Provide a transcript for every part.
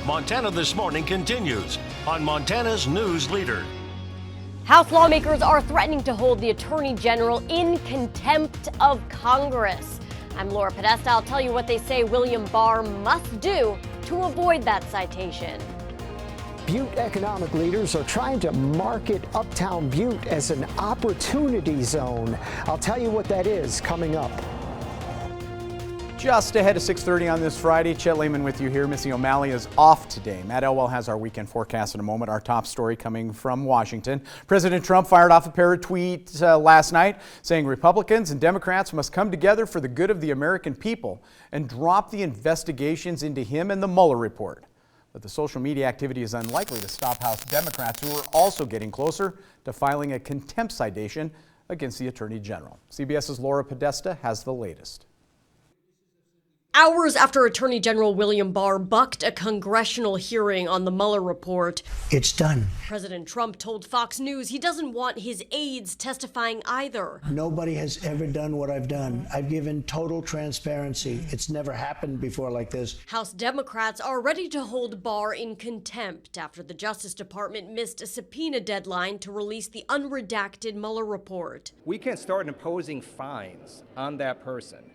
Montana This Morning continues on Montana's News Leader. House lawmakers are threatening to hold the Attorney General in contempt of Congress. I'm Laura Podesta. I'll tell you what they say William Barr must do to avoid that citation. Butte economic leaders are trying to market uptown Butte as an opportunity zone. I'll tell you what that is coming up. Just ahead of 6:30 on this Friday, Chet Lehman with you here. Missy O'Malley is off today. Matt Elwell has our weekend forecast in a moment. Our top story coming from Washington. President Trump fired off a pair of tweets last night saying Republicans and Democrats must come together for the good of the American people and drop the investigations into him and the Mueller report. But the social media activity is unlikely to stop House Democrats, who are also getting closer to filing a contempt citation against the Attorney General. CBS's Laura Podesta has the latest. Hours after Attorney General William Barr bucked a congressional hearing on the Mueller report, It's done. President Trump told Fox News he doesn't want his aides testifying either. Nobody has ever done what I've done. I've given total transparency. It's never happened before like this. House Democrats are ready to hold Barr in contempt after the Justice Department missed a subpoena deadline to release the unredacted Mueller report. We can start imposing fines on that person.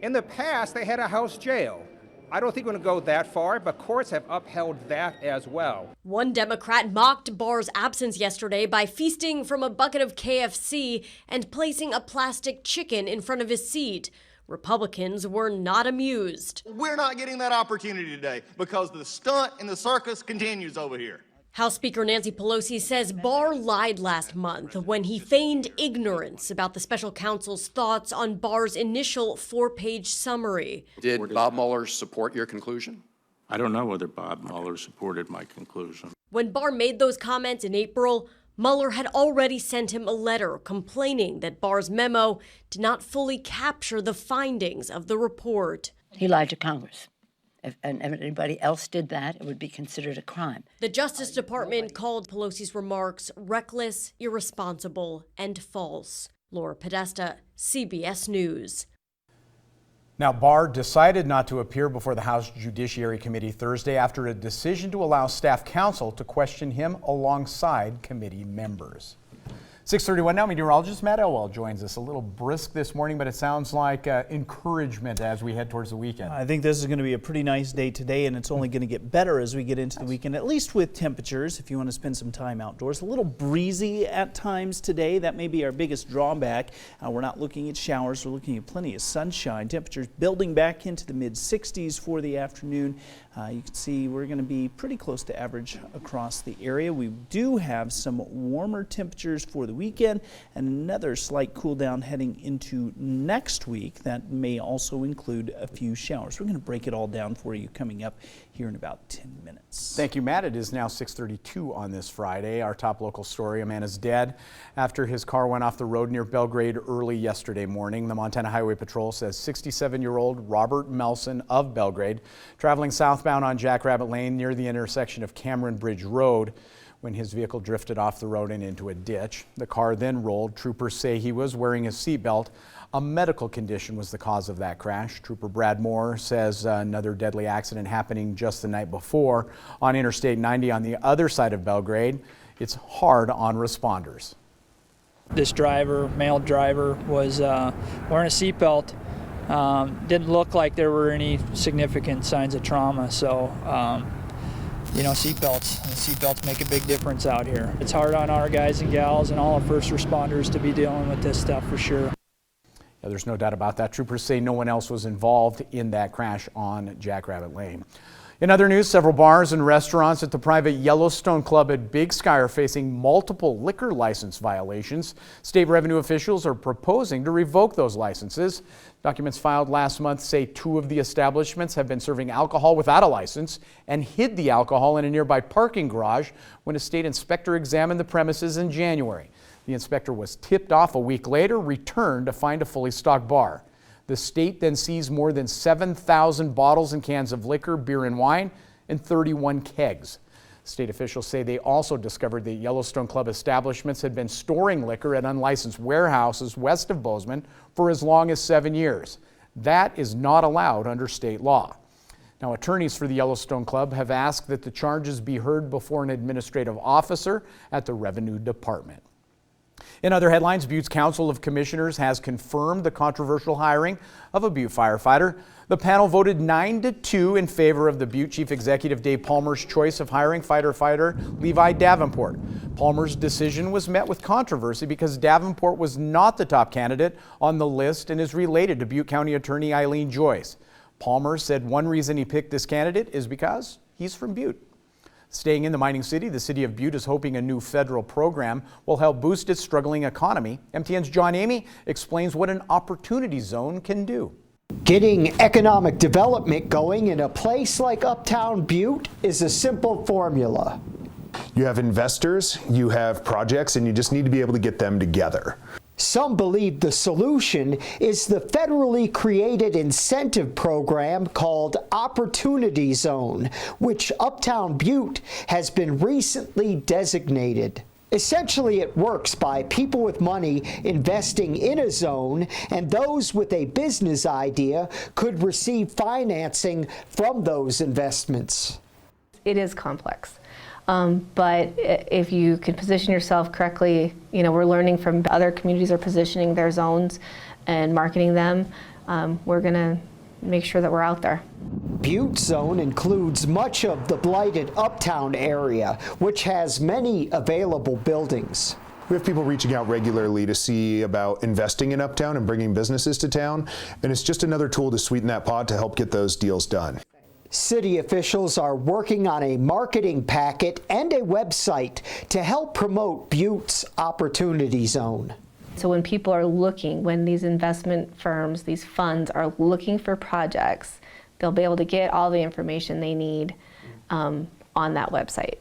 In the past, they had a house jail. I don't think we're going to go that far, but courts have upheld that as well. One Democrat mocked Barr's absence yesterday by feasting from a bucket of KFC and placing a plastic chicken in front of his seat. Republicans were not amused. We're not getting that opportunity today because the stunt and the circus continues over here. House Speaker Nancy Pelosi says Barr lied last month when he feigned ignorance about the special counsel's thoughts on Barr's initial 4-page summary. Did Bob Mueller support your conclusion? I don't know whether Bob Mueller supported my conclusion. When Barr made those comments in April, Mueller had already sent him a letter complaining that Barr's memo did not fully capture the findings of the report. He lied to Congress. If anybody else did that, it would be considered a crime. The Justice Department called Pelosi's remarks reckless, irresponsible, and false. Laura Podesta, CBS News. Now, Barr decided not to appear before the House Judiciary Committee Thursday after a decision to allow staff counsel to question him alongside committee members. 6:31 now, meteorologist Matt Elwell joins us. A little brisk this morning, but it sounds like encouragement as we head towards the weekend. I think this is going to be a pretty nice day today, and it's only going to get better as we get into the weekend, at least with temperatures, if you want to spend some time outdoors. A little breezy at times today. That may be our biggest drawback. We're not looking at showers. We're looking at plenty of sunshine. Temperatures building back into the mid-60s for the afternoon. You can see we're going to be pretty close to average across the area. We do have some warmer temperatures for the weekend and another slight cool down heading into next week. That may also include a few showers. We're going to break it all down for you coming up here in about 10 minutes. Thank you, Matt. It is now 6:32 on this Friday. Our top local story, a man is dead after his car went off the road near Belgrade early yesterday morning. The Montana Highway Patrol says 67-year-old Robert Melson of Belgrade, traveling southbound on Jackrabbit Lane near the intersection of Cameron Bridge Road, when his vehicle drifted off the road and into a ditch. The car then rolled. Troopers say he was wearing a seatbelt. A medical condition was the cause of that crash. Trooper Brad Moore says another deadly accident happening just the night before on Interstate 90 on the other side of Belgrade. It's hard on responders. This driver, male driver, was wearing a seatbelt. Didn't look like there were any significant signs of trauma, so seatbelts make a big difference out here. It's hard on our guys and gals and all our first responders to be dealing with this stuff for sure. Yeah, there's no doubt about that. Troopers say no one else was involved in that crash on Jackrabbit Lane. In other news, several bars and restaurants at the private Yellowstone Club at Big Sky are facing multiple liquor license violations. State revenue officials are proposing to revoke those licenses. Documents filed last month say 2 of the establishments have been serving alcohol without a license and hid the alcohol in a nearby parking garage when a state inspector examined the premises in January. The inspector was tipped off a week later, returned to find a fully stocked bar. The state then seized more than 7,000 bottles and cans of liquor, beer and wine, and 31 kegs. State officials say they also discovered that Yellowstone Club establishments had been storing liquor at unlicensed warehouses west of Bozeman for as long as 7 years. That is not allowed under state law. Now, attorneys for the Yellowstone Club have asked that the charges be heard before an administrative officer at the Revenue Department. In other headlines, Butte's Council of Commissioners has confirmed the controversial hiring of a Butte firefighter. The panel voted 9-2 in favor of the Butte Chief Executive Dave Palmer's choice of hiring firefighter Levi Davenport. Palmer's decision was met with controversy because Davenport was not the top candidate on the list and is related to Butte County Attorney Eileen Joyce. Palmer said one reason he picked this candidate is because he's from Butte. Staying in the mining city, the city of Butte is hoping a new federal program will help boost its struggling economy. MTN's John Amy explains what an opportunity zone can do. Getting economic development going in a place like Uptown Butte is a simple formula. You have investors, you have projects, and you just need to be able to get them together. Some believe the solution is the federally created incentive program called Opportunity Zone, which Uptown Butte has been recently designated. Essentially, it works by people with money investing in a zone, and those with a business idea could receive financing from those investments. It is complex. But if you can position yourself correctly, we're learning from other communities are positioning their zones and marketing them. We're going to make sure that we're out there. Butte Zone includes much of the blighted Uptown area, which has many available buildings. We have people reaching out regularly to see about investing in Uptown and bringing businesses to town, and it's just another tool to sweeten that pot to help get those deals done. City officials are working on a marketing packet and a website to help promote Butte's Opportunity Zone. So when people are looking, when these investment firms, these funds are looking for projects, they'll be able to get all the information they need on that website.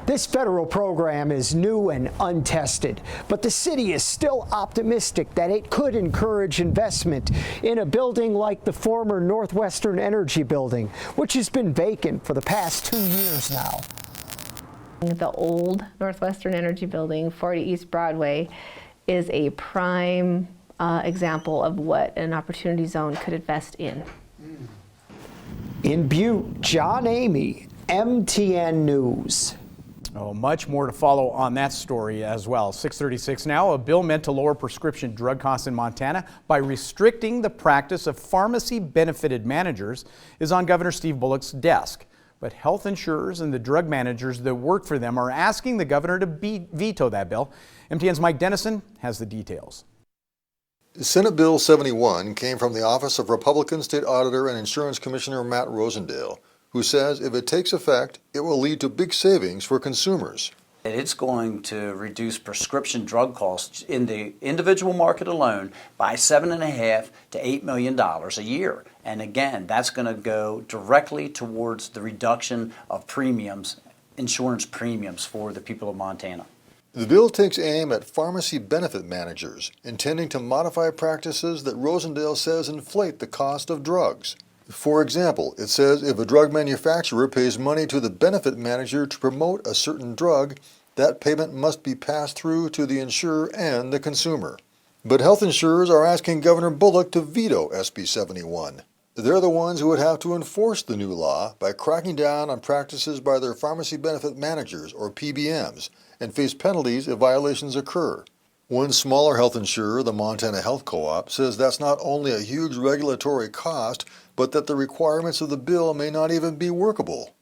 This federal program is new and untested, but the city is still optimistic that it could encourage investment in a building like the former Northwestern Energy building, which has been vacant for the past 2 years now. The old Northwestern Energy building, 40 East Broadway, is a prime example of what an opportunity zone could invest in. In Butte, John Amy, MTN News. Oh, much more to follow on that story as well. 6:36 now. A bill meant to lower prescription drug costs in Montana by restricting the practice of pharmacy benefited managers is on Governor Steve Bullock's desk. But health insurers and the drug managers that work for them are asking the governor to veto that bill. MTN's Mike Dennison has the details. Senate Bill 71 came from the Office of Republican State Auditor and Insurance Commissioner Matt Rosendale, who says if it takes effect, it will lead to big savings for consumers. It's going to reduce prescription drug costs in the individual market alone by $7.5 to $8 million a year. And again, that's going to go directly towards the reduction of premiums, insurance premiums for the people of Montana. The bill takes aim at pharmacy benefit managers, intending to modify practices that Rosendale says inflate the cost of drugs. For example, it says if a drug manufacturer pays money to the benefit manager to promote a certain drug, that payment must be passed through to the insurer and the consumer. But health insurers are asking Governor Bullock to veto SB 71. They're the ones who would have to enforce the new law by cracking down on practices by their pharmacy benefit managers, or PBMs, and face penalties if violations occur. One smaller health insurer, the Montana Health Co-op, says that's not only a huge regulatory cost, but that the requirements of the bill may not even be workable.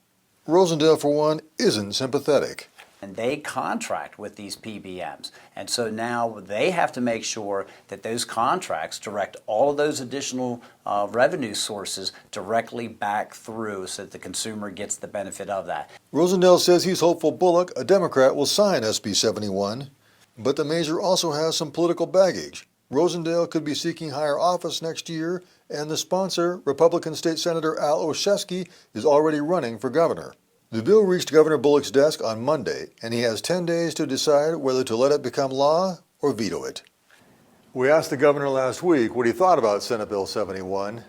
Rosendale, for one, isn't sympathetic. And they contract with these PBMs. And so now they have to make sure that those contracts direct all of those additional revenue sources directly back through so that the consumer gets the benefit of that. Rosendale says he's hopeful Bullock, a Democrat, will sign SB 71. But the measure also has some political baggage. Rosendale could be seeking higher office next year, and the sponsor, Republican State Senator Al Oshesky, is already running for governor. The bill reached Governor Bullock's desk on Monday, and he has 10 days to decide whether to let it become law or veto it. We asked the governor last week what he thought about Senate Bill 71.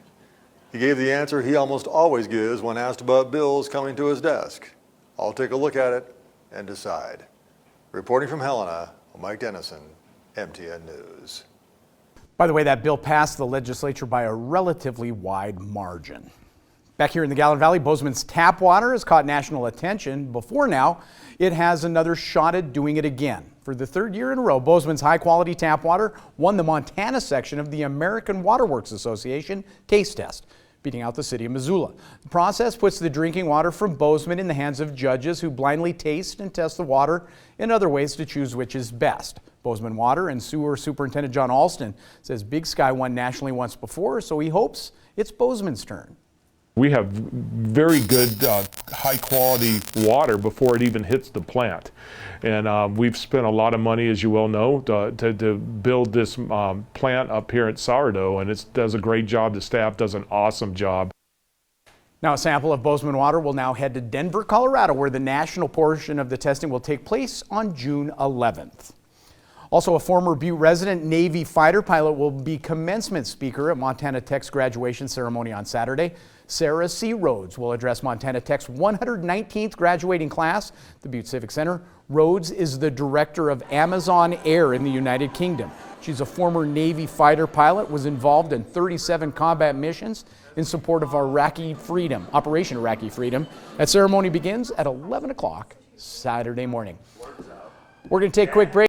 He gave the answer he almost always gives when asked about bills coming to his desk. I'll take a look at it and decide. Reporting from Helena, Mike Dennison, MTN News. By the way, that bill passed the legislature by a relatively wide margin. Back here in the Gallen Valley, Bozeman's tap water has caught national attention. Before now, it has another shot at doing it again. For the third year in a row, Bozeman's high-quality tap water won the Montana section of the American Water Works Association taste test, beating out the city of Missoula. The process puts the drinking water from Bozeman in the hands of judges who blindly taste and test the water in other ways to choose which is best. Bozeman Water and Sewer Superintendent John Alston says Big Sky won nationally once before, so he hopes it's Bozeman's turn. We have very good high-quality water before it even hits the plant. And we've spent a lot of money, as you well know, to build this plant up here at Sourdough, and it does a great job. The staff does an awesome job. Now a sample of Bozeman water will now head to Denver, Colorado, where the national portion of the testing will take place on June 11th. Also, a former Butte resident Navy fighter pilot will be commencement speaker at Montana Tech's graduation ceremony on Saturday. Sarah C. Rhodes will address Montana Tech's 119th graduating class at the Butte Civic Center. Rhodes is the director of Amazon Air in the United Kingdom. She's a former Navy fighter pilot, was involved in 37 combat missions in support of Iraqi freedom, Operation Iraqi Freedom. That ceremony begins at 11 o'clock Saturday morning. We're going to take a quick break.